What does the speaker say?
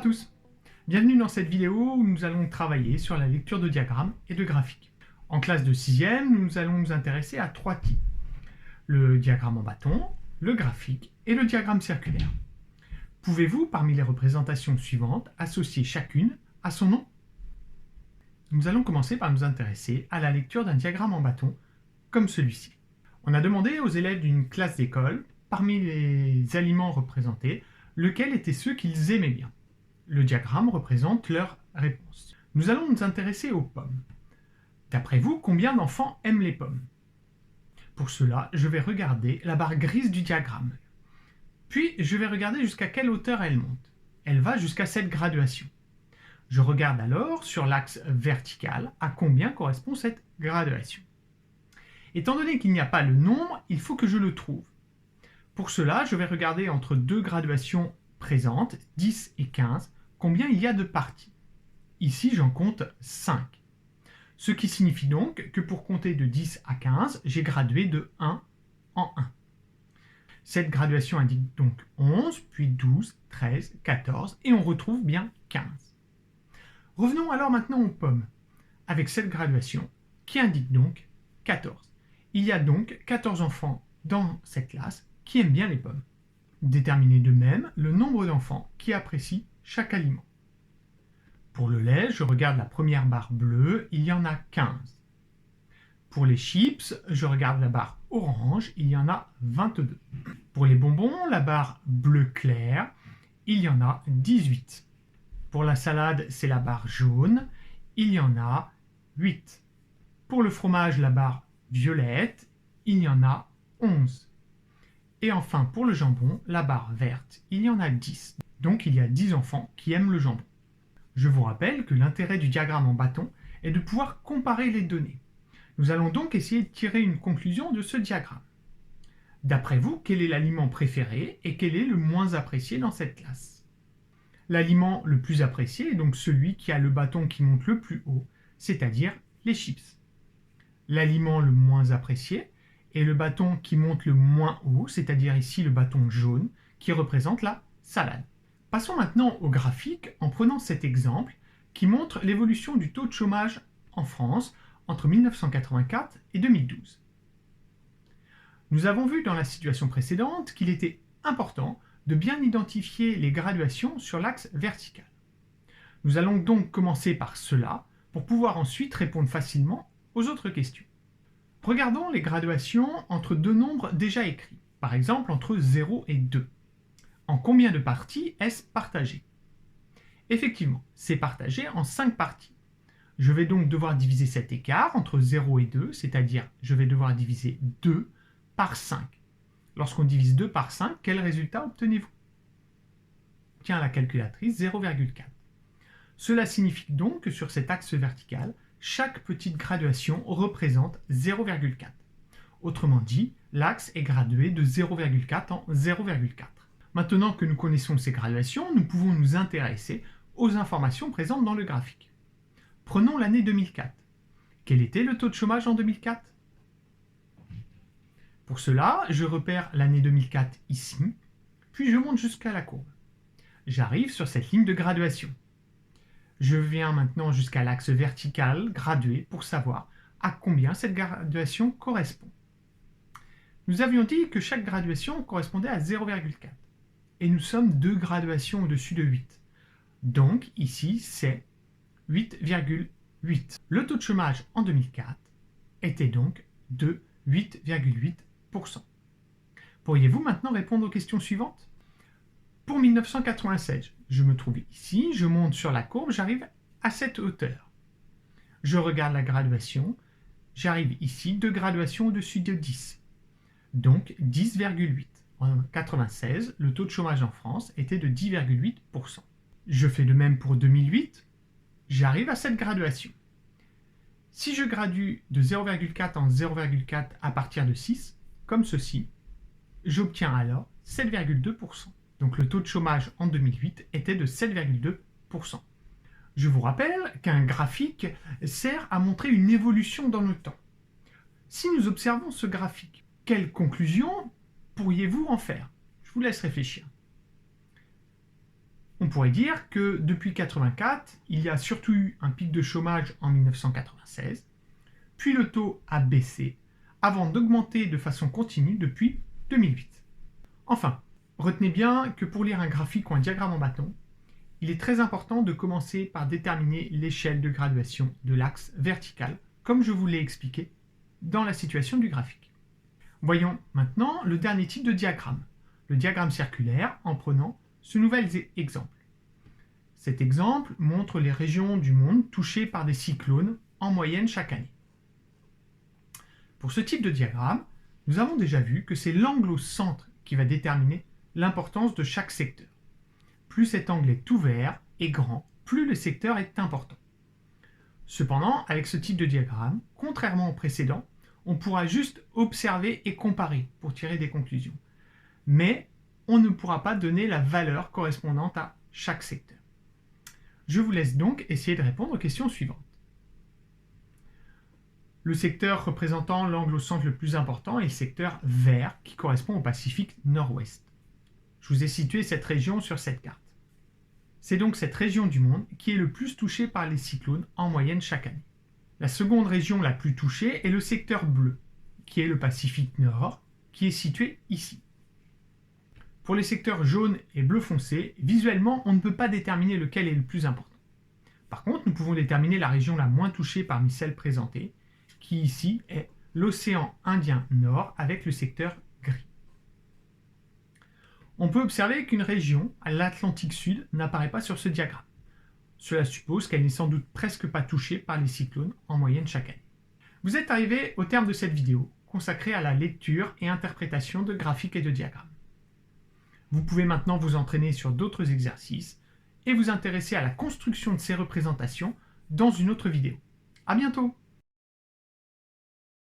tous, bienvenue dans cette vidéo où nous allons travailler sur la lecture de diagrammes et de graphiques. En classe de 6e, nous allons nous intéresser à trois types. Le diagramme en bâton, le graphique et le diagramme circulaire. Pouvez-vous, parmi les représentations suivantes, associer chacune à son nom? Nous allons commencer par nous intéresser à la lecture d'un diagramme en bâton, comme celui-ci. On a demandé aux élèves d'une classe d'école, parmi les aliments représentés, lequel étaient ceux qu'ils aimaient bien. Le diagramme représente leur réponse. Nous allons nous intéresser aux pommes. D'après vous, combien d'enfants aiment les pommes? Pour cela, je vais regarder la barre grise du diagramme. Puis, je vais regarder jusqu'à quelle hauteur elle monte. Elle va jusqu'à cette graduation. Je regarde alors sur l'axe vertical à combien correspond cette graduation. Étant donné qu'il n'y a pas le nombre, il faut que je le trouve. Pour cela, je vais regarder entre deux graduations présentes, 10 et 15, combien il y a de parties. Ici, j'en compte 5. Ce qui signifie donc que pour compter de 10 à 15, j'ai gradué de 1 en 1. Cette graduation indique donc 11, puis 12, 13, 14, et on retrouve bien 15. Revenons alors maintenant aux pommes, avec cette graduation qui indique donc 14. Il y a donc 14 enfants dans cette classe qui aiment bien les pommes. Déterminez de même le nombre d'enfants qui apprécient chaque aliment. Pour le lait, je regarde la première barre bleue, il y en a 15. Pour les chips, je regarde la barre orange, il y en a 22. Pour les bonbons, la barre bleu clair, il y en a 18. Pour la salade, c'est la barre jaune, il y en a 8. Pour le fromage, la barre violette, il y en a 11. Et enfin, pour le jambon, la barre verte, il y en a 10. Donc il y a 10 enfants qui aiment le jambon. Je vous rappelle que l'intérêt du diagramme en bâton est de pouvoir comparer les données. Nous allons donc essayer de tirer une conclusion de ce diagramme. D'après vous, quel est l'aliment préféré et quel est le moins apprécié dans cette classe? L'aliment le plus apprécié est donc celui qui a le bâton qui monte le plus haut, c'est-à-dire les chips. L'aliment le moins apprécié est le bâton qui monte le moins haut, c'est-à-dire ici le bâton jaune, qui représente la salade. Passons maintenant au graphique en prenant cet exemple qui montre l'évolution du taux de chômage en France entre 1984 et 2012. Nous avons vu dans la situation précédente qu'il était important de bien identifier les graduations sur l'axe vertical. Nous allons donc commencer par cela pour pouvoir ensuite répondre facilement aux autres questions. Regardons les graduations entre deux nombres déjà écrits, par exemple entre 0 et 2. En combien de parties est-ce partagé? Effectivement, c'est partagé en 5 parties. Je vais donc devoir diviser cet écart entre 0 et 2, c'est-à-dire je vais devoir diviser 2 par 5. Lorsqu'on divise 2 par 5, quel résultat obtenez-vous? Tiens, la calculatrice, 0,4. Cela signifie donc que sur cet axe vertical, chaque petite graduation représente 0,4. Autrement dit, l'axe est gradué de 0,4 en 0,4. Maintenant que nous connaissons ces graduations, nous pouvons nous intéresser aux informations présentes dans le graphique. Prenons l'année 2004. Quel était le taux de chômage en 2004? Pour cela, je repère l'année 2004 ici, puis je monte jusqu'à la courbe. J'arrive sur cette ligne de graduation. Je viens maintenant jusqu'à l'axe vertical gradué pour savoir à combien cette graduation correspond. Nous avions dit que chaque graduation correspondait à 0,4. Et nous sommes 2 graduations au-dessus de 8. Donc ici, c'est 8,8. Le taux de chômage en 2004 était donc de 8,8%. Pourriez-vous maintenant répondre aux questions suivantes? Pour 1996, je me trouve ici, je monte sur la courbe, j'arrive à cette hauteur. Je regarde la graduation, j'arrive ici, 2 graduations au-dessus de 10. Donc 10,8. En 1996, le taux de chômage en France était de 10,8%. Je fais de même pour 2008, j'arrive à cette graduation. Si je gradue de 0,4 en 0,4 à partir de 6, comme ceci, j'obtiens alors 7,2%. Donc le taux de chômage en 2008 était de 7,2%. Je vous rappelle qu'un graphique sert à montrer une évolution dans le temps. Si nous observons ce graphique, quelle conclusion pourriez-vous en faire? Je vous laisse réfléchir. On pourrait dire que depuis 1984, il y a surtout eu un pic de chômage en 1996, puis le taux a baissé, avant d'augmenter de façon continue depuis 2008. Enfin, retenez bien que pour lire un graphique ou un diagramme en bâton, il est très important de commencer par déterminer l'échelle de graduation de l'axe vertical, comme je vous l'ai expliqué dans la situation du graphique. Voyons maintenant le dernier type de diagramme, le diagramme circulaire, en prenant ce nouvel exemple. Cet exemple montre les régions du monde touchées par des cyclones en moyenne chaque année. Pour ce type de diagramme, nous avons déjà vu que c'est l'angle au centre qui va déterminer l'importance de chaque secteur. Plus cet angle est ouvert et grand, plus le secteur est important. Cependant, avec ce type de diagramme, contrairement au précédent, on pourra juste observer et comparer pour tirer des conclusions. Mais on ne pourra pas donner la valeur correspondante à chaque secteur. Je vous laisse donc essayer de répondre aux questions suivantes. Le secteur représentant l'angle au centre le plus important est le secteur vert qui correspond au Pacifique Nord-Ouest. Je vous ai situé cette région sur cette carte. C'est donc cette région du monde qui est le plus touchée par les cyclones en moyenne chaque année. La seconde région la plus touchée est le secteur bleu, qui est le Pacifique Nord, qui est situé ici. Pour les secteurs jaune et bleu foncé, visuellement, on ne peut pas déterminer lequel est le plus important. Par contre, nous pouvons déterminer la région la moins touchée parmi celles présentées, qui ici est l'océan Indien Nord avec le secteur gris. On peut observer qu'une région, à l'Atlantique Sud, n'apparaît pas sur ce diagramme. Cela suppose qu'elle n'est sans doute presque pas touchée par les cyclones en moyenne chaque année. Vous êtes arrivé au terme de cette vidéo consacrée à la lecture et interprétation de graphiques et de diagrammes. Vous pouvez maintenant vous entraîner sur d'autres exercices et vous intéresser à la construction de ces représentations dans une autre vidéo. À bientôt!